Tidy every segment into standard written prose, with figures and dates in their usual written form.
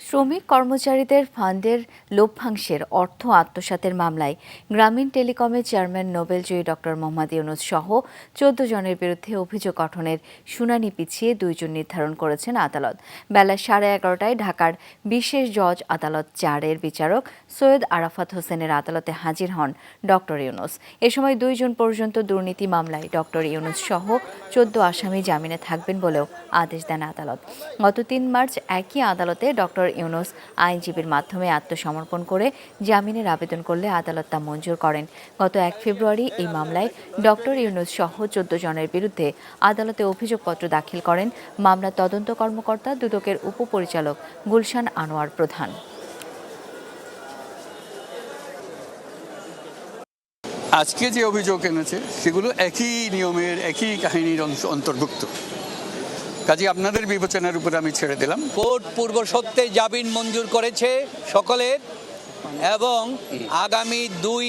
শ্রমিক কর্মচারীদের ফান্ডের লভ্যাংশের অর্থ আত্মসাতের মামলায় গ্রামীণ টেলিকমের চেয়ারম্যান নোবেলজয়ী ডক্টর মোহাম্মদ ইউনূস সহ ১৪ জনের বিরুদ্ধে অভিযোগ গঠনের শুনানি পিছিয়ে ২ জুন নির্ধারণ করেছেন আদালত। বেলা 11:30টায় ঢাকার বিশেষ জজ আদালত ৪-এর বিচারক সৈয়দ আরাফাত হোসেনের আদালতে হাজির হন ডক্টর ইউনূস। এ সময় ২ জুন পর্যন্ত দুর্নীতি মামলায় ডক্টর ইউনূস সহ ১৪ আসামি জামিনে থাকবেন বলেও আদেশ দেন আদালত। গত ৩ মার্চ একই আদালতে ডক্টর ইউনূস আইনজীবীর মাধ্যমে আত্মসমর্পণ করে জামিনের আবেদন করলে আদালত তা মঞ্জুর করেন। গত ১ ফেব্রুয়ারি এই মামলায় ডক্টর ইউনূস সহ ১৪ জনের বিরুদ্ধে আদালতে অভিযোগপত্র দাখিল করেন মামলার তদন্ত কর্মকর্তা দুদকের উপপরিচালক গুলশান আনোয়ার প্রধান। আজকে যে অভিযোগ এনেছে সেগুলো একই নিয়মের একই কাহিনীর অন্তর্ভুক্ত। কাজে আপনাদের বিবেচনার উপরে আমি ছেড়ে দিলাম। কোর্ট পূর্ব সত্যে জামিন মঞ্জুর করেছে সকলের এবং আগামী ২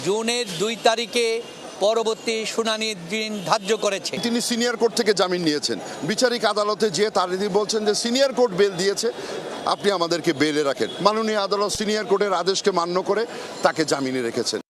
জুনের ২ তারিখে পরবর্তী শুনানির দিন ধার্য করেছে। তিনি সিনিয়র কোর্ট থেকে জামিন নিয়েছেন। বিচারিক আদালতে যে তারিদি বলছেন যে সিনিয়র কোর্ট বেল দিয়েছে, আপনি আমাদেরকে বেলে রাখেন। মাননীয় আদালত সিনিয়র কোর্টের আদেশকে মান্য করে তাকে জামিনে রেখেছেন।